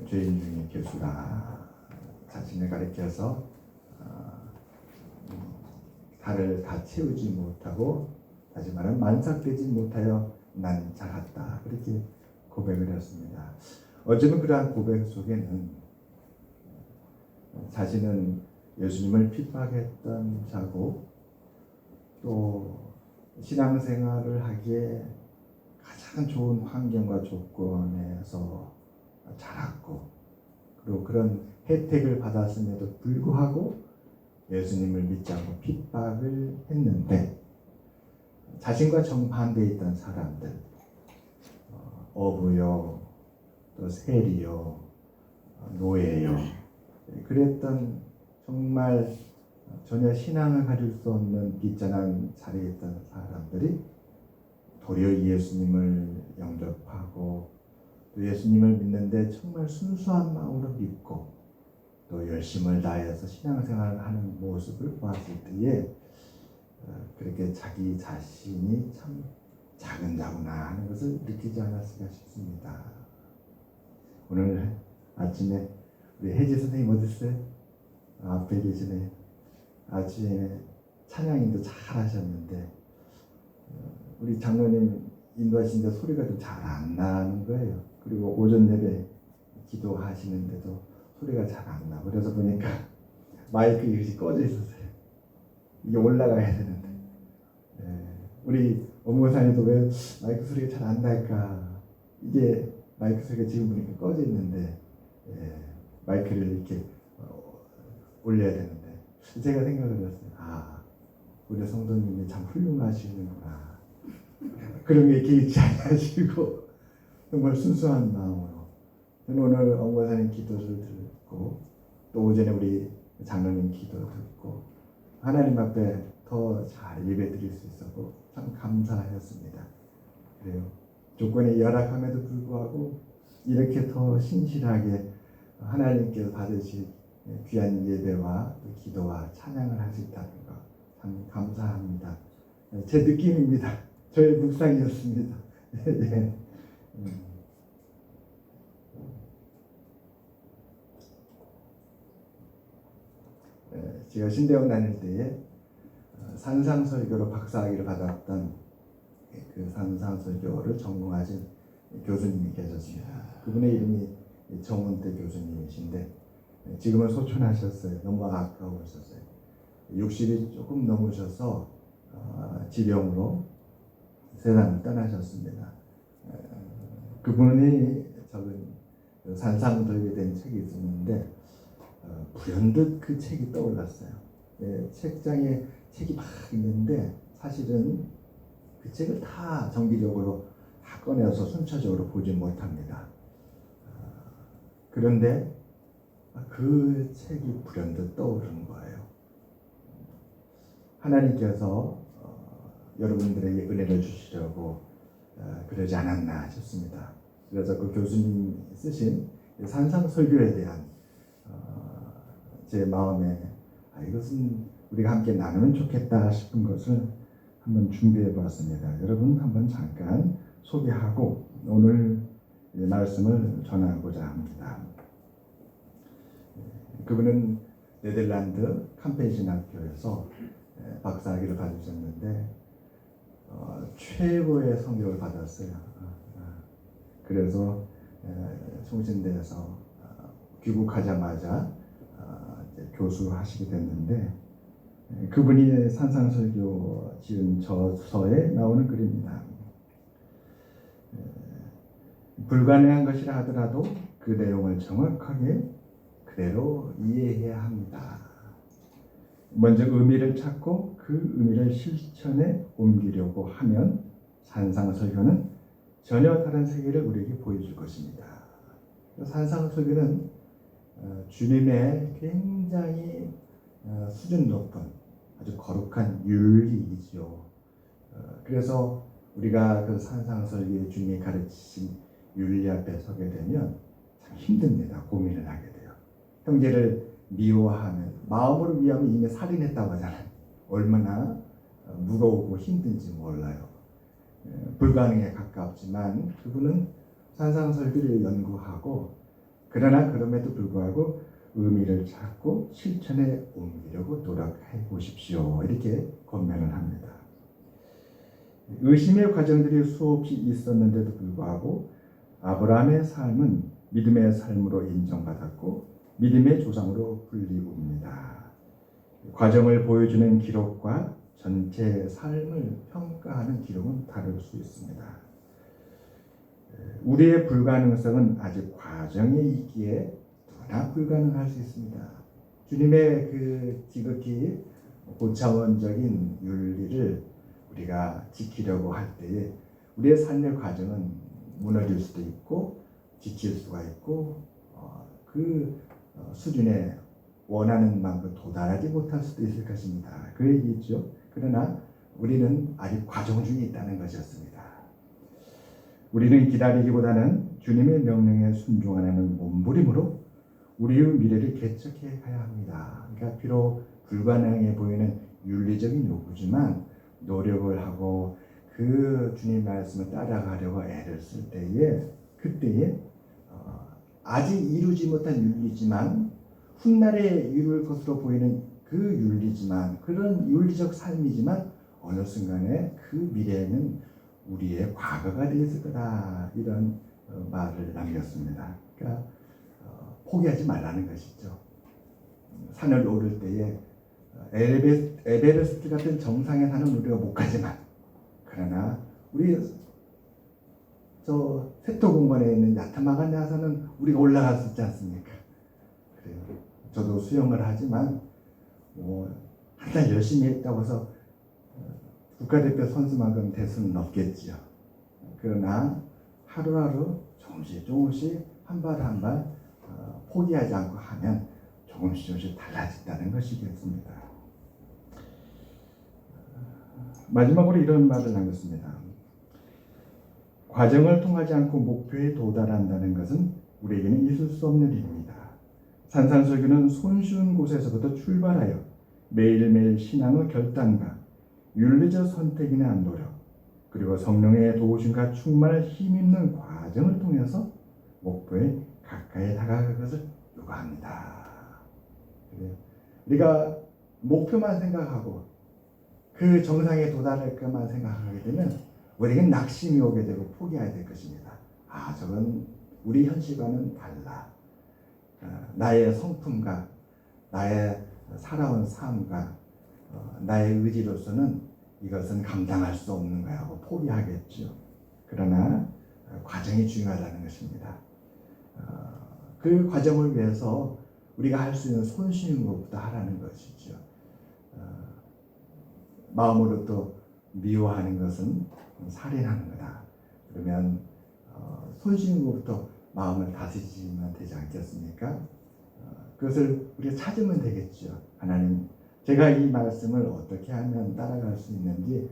죄인 중에 교수라 자신을 가리켜서 달을 다 채우지 못하고, 다시 말하면 만삭되지 못하여 난 작았다, 그렇게 고백을 했습니다. 어쩌면 그러한 고백 속에는 자신은 예수님을 핍박했던 자고, 또 신앙생활을 하기에 가장 좋은 환경과 조건에서 자랐고, 그리고 그런 혜택을 받았음에도 불구하고 예수님을 믿지 않고 핍박을 했는데, 자신과 정반대에 있던 사람들, 어부요, 또 세리요, 노예요, 그랬던 정말 전혀 신앙을 가질 수 없는 비천한 자리에 있던 사람들이 도리어 예수님을 영접하고, 또 예수님을 믿는데 정말 순수한 마음으로 믿고 또 열심을 다해서 신앙생활을 하는 모습을 보았을 때에 그렇게 자기 자신이 참 작은 자구나 하는 것을 느끼지 않았을까 싶습니다. 오늘 아침에 우리 혜지 선생님 어디 있어요? 앞에 계시네. 아침에 찬양인도 잘 하셨는데 우리 장로님 인도하시는데 소리가 좀 잘 안 나는 거예요. 그리고 오전 예배 기도하시는데도 소리가 잘 안 나고, 그래서 보니까 마이크 이것이 꺼져 있었어요. 이게 올라가야 되는데, 우리 엄무사님도 왜 마이크 소리가 잘 안 날까? 이게 마이크 소리가 지금 보니까 꺼져 있는데, 마이크를 이렇게 올려야 되는데, 제가 생각을 했어요. 우리 성도님이 참 훌륭하시는구나. 그런 게 개의치 않으시고 정말 순수한 마음으로. 저는 오늘 엄무사님 기도를 듣고, 또 오전에 우리 장로님 기도 듣고 하나님 앞에 더 잘 예배드릴 수 있었고 참 감사하였습니다. 그래요. 조건이 열악함에도 불구하고 이렇게 더 신실하게 하나님께서 받으실 귀한 예배와 또 기도와 찬양을 할 수 있다는 것 참 감사합니다. 제 느낌입니다. 저의 묵상이었습니다. 예. 제가 신대원 다닐 때에 산상설교로 박사학위를 받았던 그 산상설교를 전공하신 교수님이 계셨습니다. 그분의 이름이 정운태 교수님이신데 지금은 소천하셨어요. 너무 아까우셨어요. 60이 조금 넘으셔서 지병으로 세상을 떠나셨습니다. 그분이 적은 산상설교에 대한 책이 있었는데 불현듯 그 책이 떠올랐어요. 책장에 책이 막 있는데 사실은 그 책을 다 정기적으로 다 꺼내서 순차적으로 보지 못합니다. 그런데 그 책이 불현듯 떠오르는 거예요. 하나님께서 여러분들에게 은혜를 주시려고 그러지 않았나 싶습니다. 그래서 그 교수님 쓰신 산상설교에 대한 제 마음에 이것은 우리가 함께 나누면 좋겠다 싶은 것을 한번 준비해 보았습니다. 여러분 한번 잠깐 소개하고 오늘 말씀을 전하고자 합니다. 그분은 네덜란드 캄페신학교에서 박사학위를 받으셨는데 최고의 성적을 받았어요. 그래서 총신대에서 귀국하자마자 교수하시게 됐는데, 그분이 산상설교 지은 저서에 나오는 글입니다. 불가능한 것이라 하더라도 그 내용을 정확하게 그대로 이해해야 합니다. 먼저 의미를 찾고 그 의미를 실천에 옮기려고 하면 산상설교는 전혀 다른 세계를 우리에게 보여줄 것입니다. 산상설교는 주님의 굉장히 수준 높은 아주 거룩한 윤리이죠. 그래서 우리가 그 산상설교의 주님이 가르치신 윤리 앞에 서게 되면 참 힘듭니다. 고민을 하게 돼요. 형제를 미워하면, 마음으로 미워하면 이미 살인했다고 하잖아요. 얼마나 무거우고 힘든지 몰라요. 불가능에 가깝지만 그분은 산상설교를 연구하고 그러나 그럼에도 불구하고 의미를 찾고 실천에 옮기려고 노력해 보십시오. 이렇게 권면을 합니다. 의심의 과정들이 수없이 있었는데도 불구하고 아브라함의 삶은 믿음의 삶으로 인정받았고 믿음의 조상으로 불리웁니다. 과정을 보여주는 기록과 전체 삶을 평가하는 기록은 다를 수 있습니다. 우리의 불가능성은 아직 과정에 있기에 누구나 불가능할 수 있습니다. 주님의 그 지극히 고차원적인 윤리를 우리가 지키려고 할 때에 우리의 삶의 과정은 무너질 수도 있고 지칠 수가 있고 그 수준에 원하는 만큼 도달하지 못할 수도 있을 것입니다. 그 얘기죠. 그러나 우리는 아직 과정 중에 있다는 것이었습니다. 우리는 기다리기보다는 주님의 명령에 순종하는 몸부림으로 우리의 미래를 개척해 가야 합니다. 그러니까 비록 불가능해 보이는 윤리적인 요구지만 노력을 하고 그 주님 말씀을 따라가려고 애를 쓸 때에 그때에 아직 이루지 못한 윤리지만 훗날에 이룰 것으로 보이는 그 윤리지만 그런 윤리적 삶이지만 어느 순간에 그 미래에는 우리의 과거가 되었을 거다 이런 말을 남겼습니다. 그러니까 포기하지 말라는 것이죠. 산을 오를 때에 에베레스트 같은 정상에 사는 우리가 못 가지만 그러나 우리 저 세토공원에 있는 야타마간 야산은 우리가 올라갈 수 있지 않습니까? 그래요. 저도 수영을 하지만 한 달 열심히 했다고 해서 국가대표 선수만큼 될 수는 없겠지요. 그러나 하루하루 조금씩 한 발 한 발 포기하지 않고 하면 조금씩 달라진다는 것이겠습니다. 마지막으로 이런 말을 남겼습니다. 과정을 통하지 않고 목표에 도달한다는 것은 우리에게는 있을 수 없는 일입니다. 산상설교는 손쉬운 곳에서부터 출발하여 매일매일 신앙의 결단과 윤리적 선택이나 노력 그리고 성령의 도우심과 충만을 힘입는 과정을 통해서 목표에 가까이 다가갈 것을 요구합니다. 우리가 목표만 생각하고 그 정상에 도달할 것만 생각하게 되면 우리에겐 낙심이 오게 되고 포기해야 될 것입니다. 저건 우리 현실과는 달라. 나의 성품과 나의 살아온 삶과 나의 의지로서는 이것은 감당할 수 없는 거야 하고 포기하겠죠. 그러나 과정이 중요하다는 것입니다. 그 과정을 위해서 우리가 할 수 있는 손쉬운 것부터 하라는 것이죠. 마음으로 또 미워하는 것은 살인하는 거다. 그러면 손쉬운 것부터 마음을 다스리면 되지 않겠습니까? 그것을 우리가 찾으면 되겠죠. 하나님, 제가 이 말씀을 어떻게 하면 따라갈 수 있는지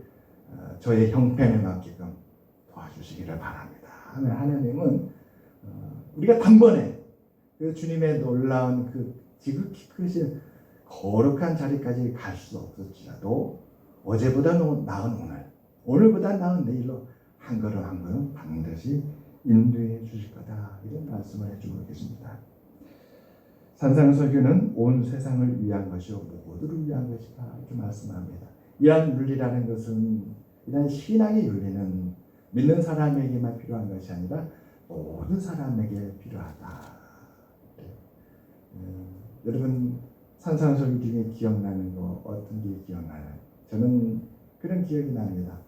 저의 형편에 맞게끔 도와주시기를 바랍니다. 하면 하나님은 우리가 단번에 그 주님의 놀라운 그 지극히 크신 거룩한 자리까지 갈 수 없을지라도 어제보다 나은 오늘보다 나은 내일로 한 걸음 한 걸음 반드시 인도해 주실 거다. 이런 말씀을 해주고 계십니다. 산상설교는 온 세상을 위한 것이요 모두를 위한 것이다. 이렇게 말씀합니다. 이러한 윤리라는 것은 이러한 신앙의 윤리는 믿는 사람에게만 필요한 것이 아니라 모든 사람에게 필요하다. 여러분 산상설교 중에 기억나는 거 어떤 게 기억나요? 저는 그런 기억이 납니다.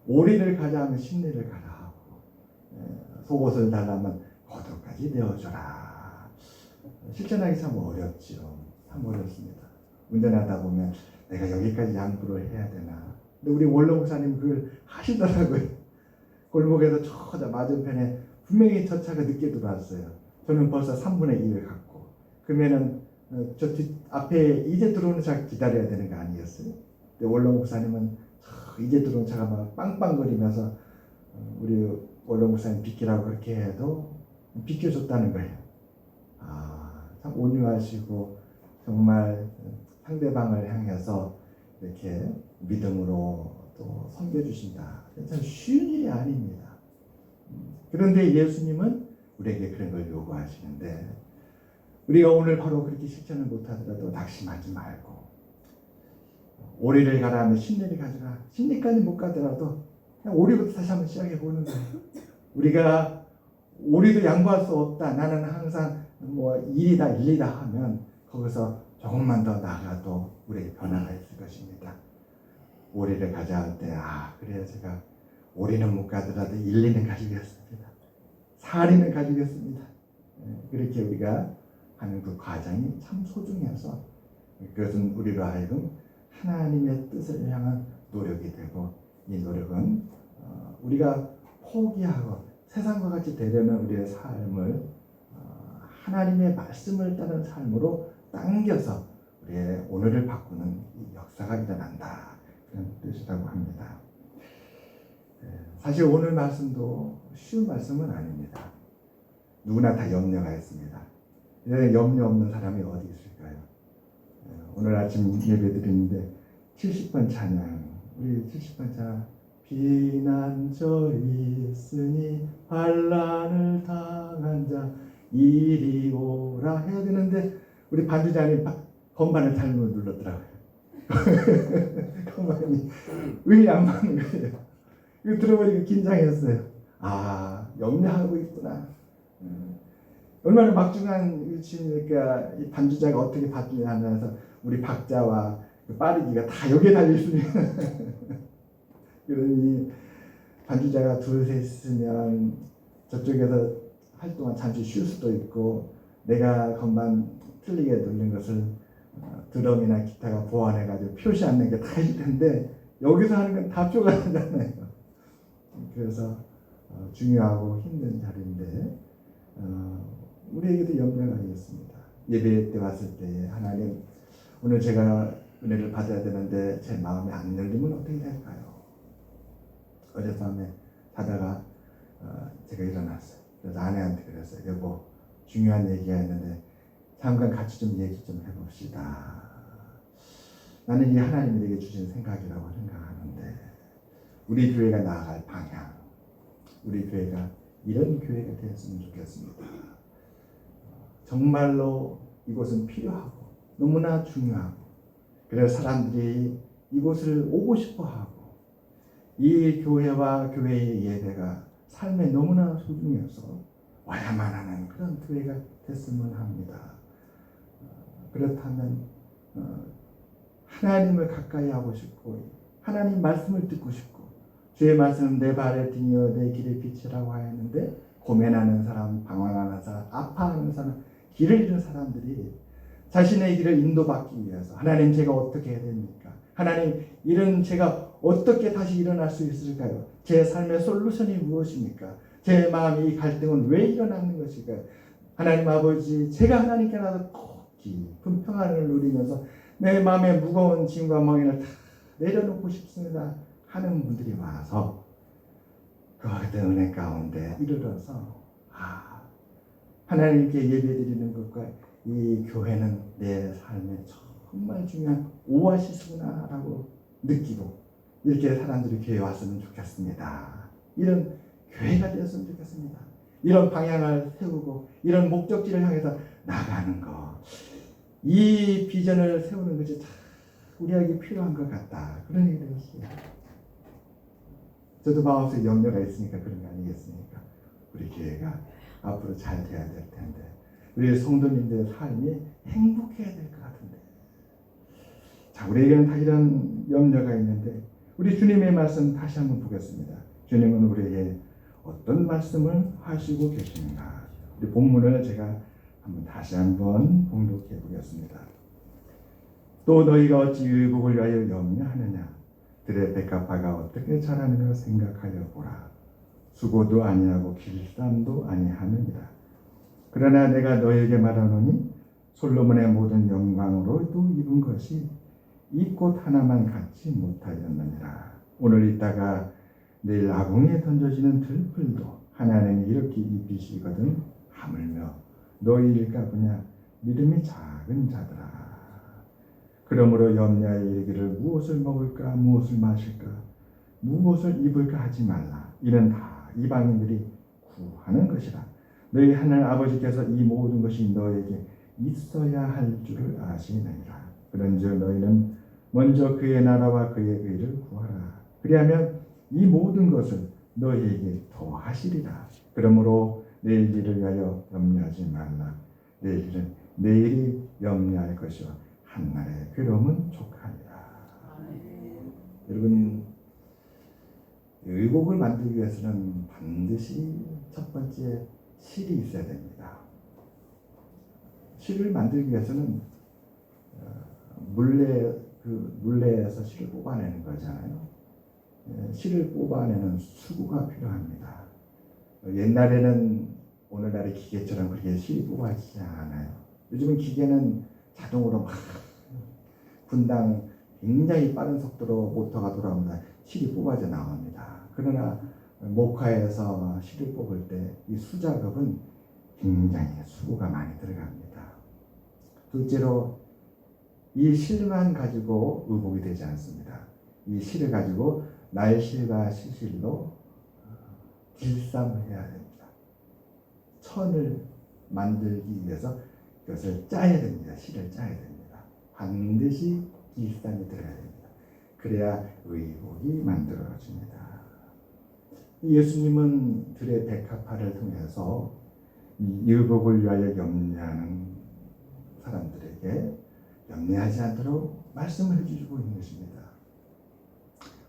오리를 가자 하면 심리를 가라 하고 속옷을 달라면 겉옷까지 내어줘라. 실천하기 참 어렵죠. 참 어렵습니다. 운전하다 보면 내가 여기까지 양보를 해야 되나. 근데 우리 원로 목사님 그걸 하시더라고요. 골목에서 저 맞은편에 분명히 저 차가 늦게 들어왔어요. 저는 벌써 3분의 1을 갔고 그러면은 저 뒷 앞에 이제 들어오는 차 기다려야 되는 거 아니겠어요? 근데 원로 목사님은 이제 들어온 차가 막 빵빵거리면서 우리 원로 목사님 비키라고 그렇게 해도 비켜줬다는 거예요. 참 온유하시고 정말 상대방을 향해서 이렇게 믿음으로 또 섬겨주신다. 참 쉬운 일이 아닙니다. 그런데 예수님은 우리에게 그런 걸 요구하시는데 우리가 오늘 바로 그렇게 실천을 못하더라도 낙심하지 말고 오리를 가라 하면 십리를 가져라. 십리까지 못 가더라도 그냥 오리부터 다시 한번 시작해 보는 거예요. 우리가 오리도 양보할 수 없다. 나는 항상 뭐 일이다 하면 거기서 조금만 더 나가도 우리에게 변화가 있을 것입니다. 오리를 가자 할 때 그래요. 제가 오리는 못 가더라도 일리는 가지겠습니다. 사리는 가지겠습니다. 그렇게 우리가 하는 그 과정이 참 소중해서 그것은 우리로 하여금 하나님의 뜻을 향한 노력이 되고 이 노력은 우리가 포기하고 세상과 같이 되려는 우리의 삶을 하나님의 말씀을 따른 삶으로 당겨서 우리의 오늘을 바꾸는 이 역사가 일어난다. 그런 뜻이라고 합니다. 사실 오늘 말씀도 쉬운 말씀은 아닙니다. 누구나 다 염려가 있습니다. 염려 없는 사람이 어디 있을까요? 오늘 아침 예배 드리는데 70번 찬양, 우리 70번 찬양, 비난저 있으니 환난을 당한 자 이리 오라 해야 되는데 우리 반주자님 건반을 잘못 눌렀더라고요. 건반이 음이 안 맞는 거예요. 이거 들어보니까 긴장했어요. 염려하고 있구나. 얼마나 막중한 일치니까 이 반주자가 어떻게 바뀌냐 하면서 우리 박자와 그 빠르기가 다 여기에 달려있으면 그러니 반주자가 둘셋 있으면 저쪽에서 할 동안 잠시 쉴 수도 있고 내가 건반 틀리게 누른 것을 드럼이나 기타가 보완해가지고 표시하는 게 다 있을 텐데 여기서 하는 건 다 표가 나잖아요. 그래서 중요하고 힘든 자리인데 우리에게도 염려가 있습니다. 예배 때 왔을 때 하나님 오늘 제가 은혜를 받아야 되는데 제 마음이 안 열리면 어떻게 될까요? 어젯밤에 자다가 제가 일어났어요. 그래서 아내한테 그랬어요. 여보 중요한 얘기가 있는데 잠깐 같이 좀 얘기 좀 해봅시다. 나는 이 하나님이 내게 주신 생각이라고 생각하는데 우리 교회가 나아갈 방향, 우리 교회가 이런 교회가 되었으면 좋겠습니다. 정말로 이곳은 필요하고 너무나 중요하고 그래서 사람들이 이곳을 오고 싶어하고 이 교회와 교회의 예배가 삶에 너무나 소중해서 와야만 하는 그런 교회가 됐으면 합니다. 그렇다면 하나님을 가까이 하고 싶고 하나님 말씀을 듣고 싶고 주의 말씀은 내 발의 등이여 내 길의 빛이라고 하였는데 고민하는 사람, 방황하는 사람, 아파하는 사람, 길을 잃은 사람들이 자신의 길을 인도받기 위해서 하나님 제가 어떻게 해야 됩니까? 하나님 이런 제가 어떻게 다시 일어날 수 있을까요? 제 삶의 솔루션이 무엇입니까? 제 마음의 이 갈등은 왜 일어나는 것일까요? 하나님 아버지 제가 하나님께 나서 깊은 평안을 누리면서 내 마음의 무거운 짐과 멍에를 다 내려놓고 싶습니다 하는 분들이 와서 그 은혜 가운데 이르러서 하나님께 예배드리는 것과 이 교회는 내 삶에 정말 중요한 오아시스구나 라고 느끼고 이렇게 사람들이 교회에 왔으면 좋겠습니다. 이런 교회가 되었으면 좋겠습니다. 이런 방향을 세우고 이런 목적지를 향해서 나가는 것, 이 비전을 세우는 것이 참 우리에게 필요한 것 같다. 그런 얘기를 했어요. 저도 마음속에 염려가 있으니까 그런 거 아니겠습니까? 우리 교회가 앞으로 잘 돼야 될 텐데 우리 성도님들의 삶이 행복해야 될 것 같은데 자 우리에게는 다 이런 염려가 있는데 우리 주님의 말씀 다시 한번 보겠습니다. 주님은 우리에게 어떤 말씀을 하시고 계십니까? 우리 본문을 제가 다시 한번 봉독해 보겠습니다. 또 너희가 어찌 의복을 위하여 염려하느냐? 들의 백합화가 어떻게 자라느냐 생각하여 보라. 수고도 아니하고 길쌈도 아니하느니라. 그러나 내가 너에게 말하노니 솔로몬의 모든 영광으로도 입은 것이 이 꽃 하나만 갖지 못하였느니라. 오늘 있다가 내일 아궁이에 던져지는 들풀도 하나님이 이렇게 입히시거든 하물며 너희일까 보냐 믿음이 작은 자들아. 그러므로 염려에 이르기를 무엇을 먹을까 무엇을 마실까 무엇을 입을까 하지 말라. 이는 다 이방인들이 구하는 것이라. 너희 하늘 아버지께서 이 모든 것이 너에게 있어야 할 줄을 아시느니라. 그런즉 너희는 먼저 그의 나라와 그의 의를 구하라. 그리하면 이 모든 것을 너희에게 더하시리라. 그러므로 내일 일을 위하여 염려하지 말라. 내일 일은 내일이 염려할 것이요 한날의 괴로움은 족하리라. 여러분, 의복을 만들기 위해서는 반드시 첫 번째 실이 있어야 됩니다. 실을 만들기 위해서는 물레에서 실을 뽑아내는 거잖아요. 실을 뽑아내는 수구가 필요합니다. 옛날에는 오늘날의 기계처럼 그렇게 실이 뽑아지지 않아요. 요즘은 기계는 자동으로 막 분당 굉장히 빠른 속도로 모터가 돌아오면 실이 뽑아져 나옵니다. 그러나 목화에서 실을 뽑을 때 이 수작업은 굉장히 수고가 많이 들어갑니다. 둘째로 이 실만 가지고 의복이 되지 않습니다. 이 실을 가지고 날실과 시실로 길쌈을 해야 됩니다. 천을 만들기 위해서 이것을 짜야 됩니다. 실을 짜야 됩니다. 반드시 길쌈이 들어야 됩니다. 그래야 의복이 만들어집니다. 예수님은 들의 백합화를 통해서 이 의복을 위하여 염려하는 사람들에게 염려하지 않도록 말씀을 해주시고 있는 것입니다.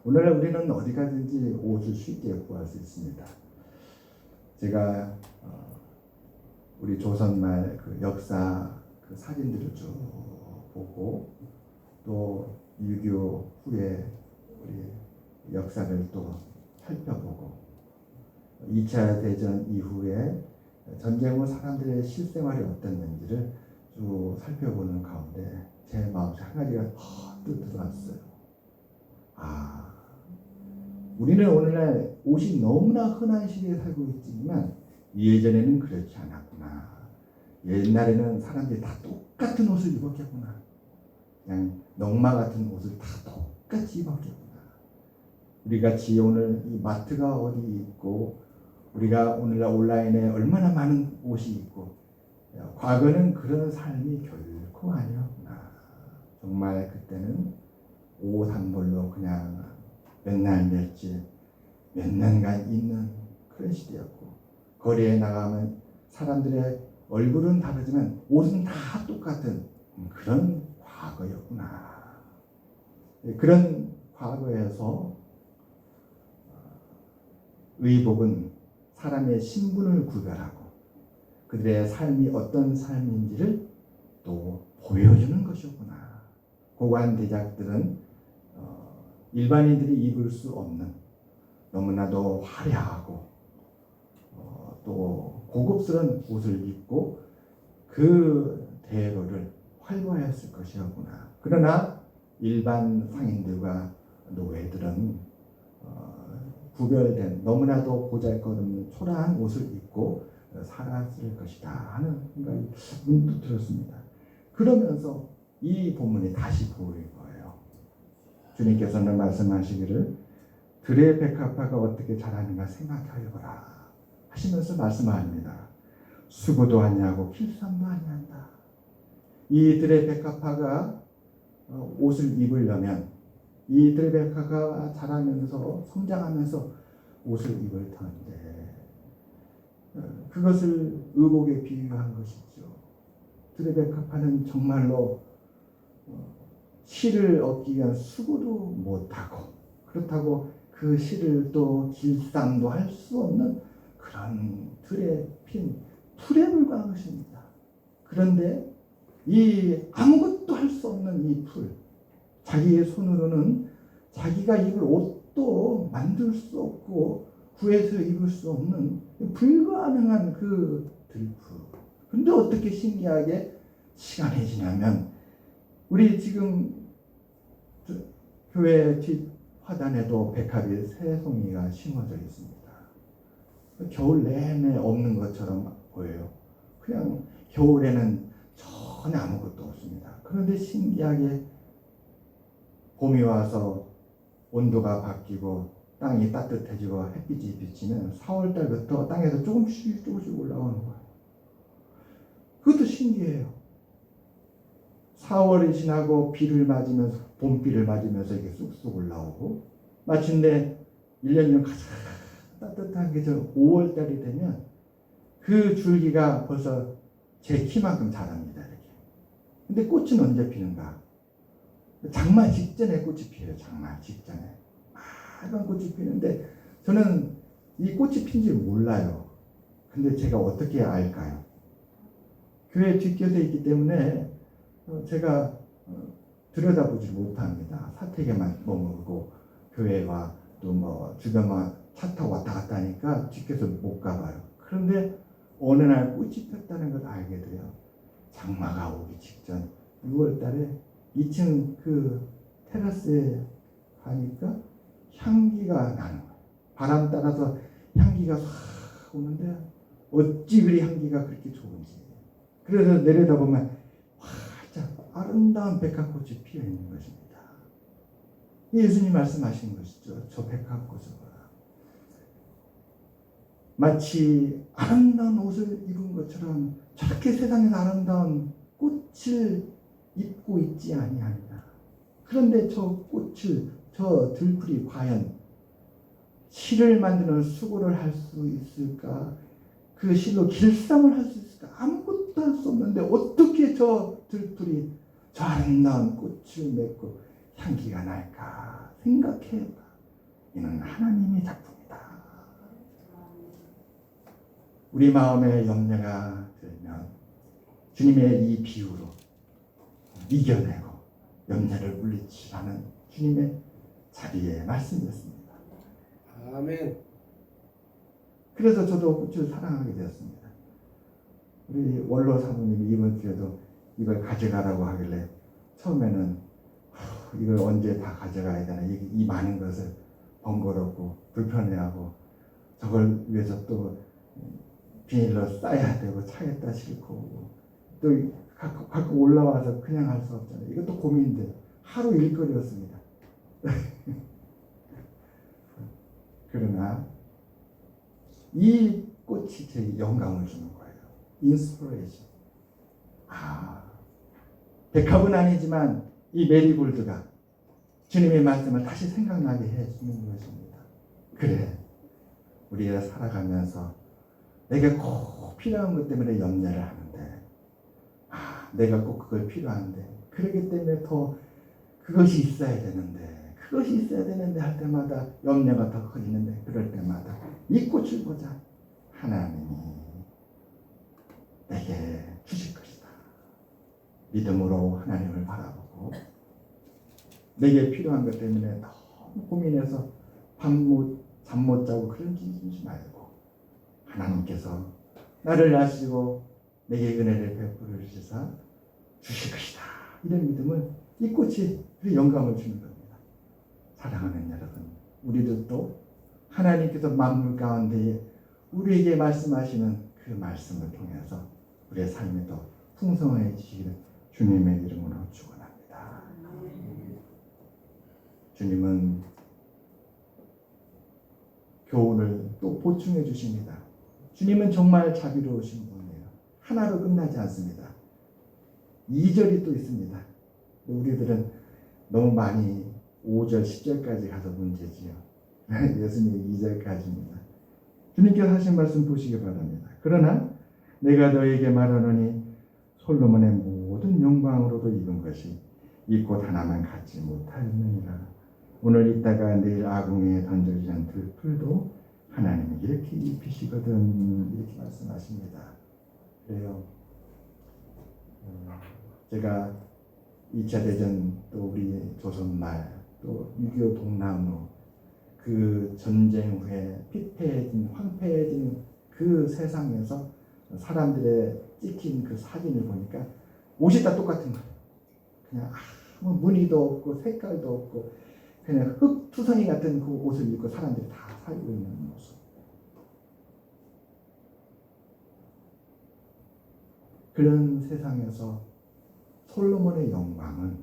오늘날 우리는 어디 가든지 옷을 쉽게 구할 수 있습니다. 제가 우리 조선말 그 역사 그 사진들을 쭉 보고 또 6.25 후에 우리 역사를 또 살펴보고 2차 대전 이후에 전쟁 후 사람들의 실생활이 어땠는지를 쭉 살펴보는 가운데 제 마음에 한 가지가 뜩 들어왔어요. 우리는 오늘날 옷이 너무나 흔한 시대에 살고 있지만 예전에는 그렇지 않았구나. 옛날에는 사람들이 다 똑같은 옷을 입었겠구나. 그냥 농마 같은 옷을 다 똑같이 입었겠구나. 우리같이 오늘 이 마트가 어디 있고 우리가 오늘날 온라인에 얼마나 많은 옷이 있고 과거는 그런 삶이 결코 아니었구나. 정말 그때는 옷 한 벌로 그냥 몇 날 며칠 몇 년간 입는 그런 시대였고 거리에 나가면 사람들의 얼굴은 다르지만 옷은 다 똑같은 그런 과거였구나. 그런 과거에서 의복은 사람의 신분을 구별하고 그들의 삶이 어떤 삶인지를 또 보여주는 것이었구나. 고관 대작들은 일반인들이 입을 수 없는 너무나도 화려하고 또 고급스러운 옷을 입고 그 대로를 활보하였을 것이었구나. 그러나 일반 상인들과 노예들은 구별된 너무나도 보잘것없는 초라한 옷을 입고 살았을 것이다 하는 생각이 문득 들었습니다. 그러면서 이 본문이 다시 보일 거예요. 주님께서는 말씀하시기를 들의 백합화가 어떻게 자라는가 생각하여보라 하시면서 말씀합니다. 수고도 아니하고 길쌈도 아니한다. 이 들의 백합화가 옷을 입으려면 이 들의 백합화가 자라면서 성장하면서 옷을 입을 텐데 그것을 의복에 비유한 것이죠. 들의 백합화는 정말로 실을 얻기 위한 수고도 못하고 그렇다고 그 실을 또 길쌈도 할 수 없는 그런 들에 핀 풀에 불과한 것입니다. 그런데 이 아무것도 할 수 없는 이 풀, 자기의 손으로는 자기가 입을 옷도 만들 수 없고 구해서 입을 수 없는 불가능한 그 들풀. 근데 어떻게 신기하게 시간이 지나면 우리 지금 교회 뒷 화단에도 백합이 새 송이가 심어져 있습니다. 겨울 내내 없는 것처럼 보여요. 그냥 겨울에는 전혀 아무것도 없습니다. 그런데 신기하게 봄이 와서 온도가 바뀌고 땅이 따뜻해지고 햇빛이 비치면 4월 달부터 땅에서 조금씩 올라오는 거예요. 그것도 신기해요. 4월이 지나고 비를 맞으면서 봄비를 맞으면서 이게 쑥쑥 올라오고 마침내 1년 중 가장 따뜻한 게 저 5월 달이 되면 그 줄기가 벌써 제 키만큼 자랍니다. 이렇게. 근데 꽃은 언제 피는가? 장마 직전에 꽃이 피어요. 장마 직전에. 빨간 꽃이 피는데 저는 이 꽃이 핀지 몰라요. 근데 제가 어떻게 알까요? 교회 뒷곁에 있기 때문에 제가 들여다보지 못합니다. 사택에만 머무르고 교회와 또 뭐 주변만 차 타고 왔다 갔다 하니까 뒷곁에 못 가봐요. 그런데 어느 날 꽃이 폈다는 걸 알게 돼요. 장마가 오기 직전 6월 달에 2층 그 테라스에 가니까 향기가 나는 거예요. 바람 따라서 향기가 확 오는데 어찌 그리 향기가 그렇게 좋은지. 그래서 내려다보면 활짝 아름다운 백합꽃이 피어 있는 것입니다. 예수님 말씀하신 것이죠. 저 백합꽃을 보라. 마치 아름다운 옷을 입은 것처럼 저렇게 세상에서 아름다운 꽃을 입고 있지 아니하니라. 그런데 저 꽃을, 저 들풀이 과연 실을 만드는 수고를 할 수 있을까? 그 실로 길쌈을 할 수 있을까? 아무것도 할 수 없는데 어떻게 저 들풀이 저 아름다운 꽃을 맺고 향기가 날까? 생각해봐. 이는 하나님의 작품이다. 우리 마음에 염려가 들면 주님의 이 비유로 이겨내고 염려를 물리치라는 주님의 자비의 말씀이었습니다. 아멘. 그래서 저도 꽃을 사랑하게 되었습니다. 우리 원로 사모님이 이번 주에도 이걸 가져가라고 하길래 처음에는 이걸 언제 다 가져가야 되나, 이 많은 것을 번거롭고 불편해하고 저걸 위해서 또 비닐로 싸야 되고 차에다 싣고 또 갖고 올라와서 그냥 할 수 없잖아요. 이것도 고민돼. 하루 일거리였습니다. 그러나 이 꽃이 제 영감을 주는 거예요. 인스피레이션. 백합은 아니지만 이 메리골드가 주님의 말씀을 다시 생각나게 해주는 것입니다. 그래, 우리가 살아가면서 내게 꼭 필요한 것 때문에 염려를 하는데, 내가 꼭 그걸 필요한데, 그러기 때문에 더 그것이 있어야 되는데 할 때마다 염려가 더 커지는데, 그럴 때마다 이 꽃을 보자. 하나님이 내게 주실 것이다. 믿음으로 하나님을 바라보고 내게 필요한 것 때문에 너무 고민해서 잠 못 자고 그런 짓지 말고 하나님께서 나를 아시고 내게 은혜를 베풀으시사 주실 것이다. 이런 믿음은 이 꽃이 그 영감을 주는 겁니다. 사랑하는 여러분, 우리도 또 하나님께서 만물 가운데에 우리에게 말씀하시는 그 말씀을 통해서 우리의 삶이 더 풍성해지기를 주님의 이름으로 축원합니다. 주님은 교훈을 또 보충해 주십니다. 주님은 정말 자비로우신 분이에요. 하나로 끝나지 않습니다. 2절이 또 있습니다. 우리들은 너무 많이 5절, 10절까지 가서 문제지요. 예수님 2절까지입니다. 주님께서 하신 말씀 보시기 바랍니다. 그러나 내가 너에게 말하노니 솔로몬의 모든 영광으로도 입은 것이 이 꽃 하나만 갖지 못하였느니라. 오늘 있다가 내일 아궁이에 던져지는 들풀도 하나님이 이렇게 입히시거든, 이렇게 말씀하십니다. 그래요. 제가 2차 대전, 또 우리 조선말, 또 6.25 동남로, 그 전쟁 후에 피폐해진, 황폐해진 그 세상에서 사람들의 찍힌 그 사진을 보니까 옷이 다 똑같은 거예요. 그냥 아무 무늬도 없고 색깔도 없고 그냥 흙투성이 같은 그 옷을 입고 사람들이 다 살고 있는 모습. 그런 세상에서 솔로몬의 영광은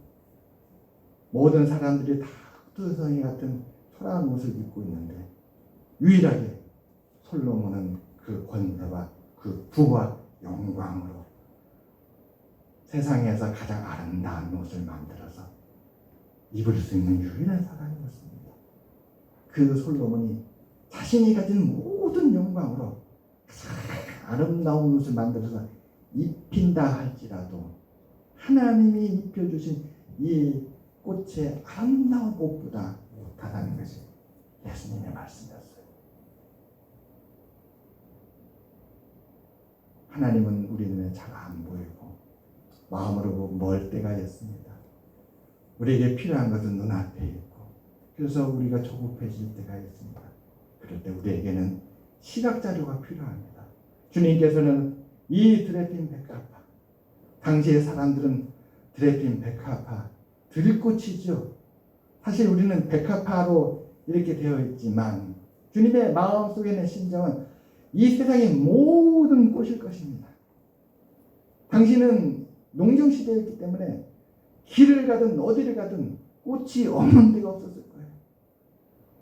모든 사람들이 다 흙투성이 같은 파란 옷을 입고 있는데 유일하게 솔로몬은 그 권세와 그 부와 영광으로 세상에서 가장 아름다운 옷을 만들어서 입을 수 있는 유일한 사람이었습니다. 그 솔로몬이 자신이 가진 모든 영광으로 아름다운 옷을 만들어서 입힌다 할지라도 하나님이 입혀주신 이 꽃의 아름다운 옷보다 못하다는 것이 예수님의 말씀이었어요. 하나님은 우리 눈에 잘 안 보이고 마음으로 멀 때가 있습니다. 우리에게 필요한 것은 눈앞에 있고 그래서 우리가 조급해질 때가 있습니다. 그럴 때 우리에게는 시각자료가 필요합니다. 주님께서는 이 드레핀 백합화, 당시의 사람들은 드레핀 백합화 들꽃이죠. 사실 우리는 백합화로 이렇게 되어 있지만 주님의 마음속에 있는 심정은 이 세상의 모든 꽃일 것입니다. 당신은 농경시대였기 때문에 길을 가든 어디를 가든 꽃이 없는 데가 없었을 거예요.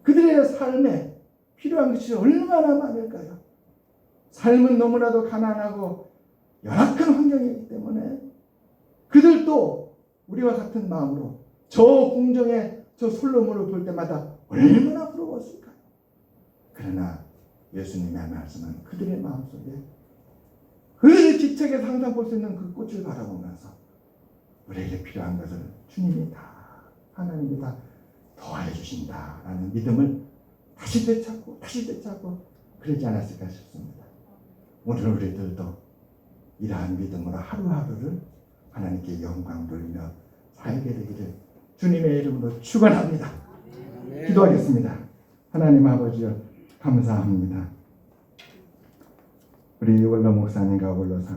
그들의 삶에 필요한 것이 얼마나 많을까요? 삶은 너무나도 가난하고 열악한 환경이기 때문에 그들도 우리와 같은 마음으로 저 궁정의 저 솔로몬을 볼 때마다 얼마나 부러웠을까요? 그러나 예수님의 말씀은 그들의 마음속에 그들의 지책에서 항상 볼 수 있는 그 꽃을 바라보면서 우리에게 필요한 것을 주님이 다 하나님이 다 더해 주신다라는 믿음을 다시 되찾고 그러지 않았을까 싶습니다. 오늘 우리들도 이러한 믿음으로 하루하루를 하나님께 영광 돌리며 살게 되기를 주님의 이름으로 축원합니다. 기도하겠습니다. 하나님 아버지여 감사합니다. 우리 원로 목사님과 원로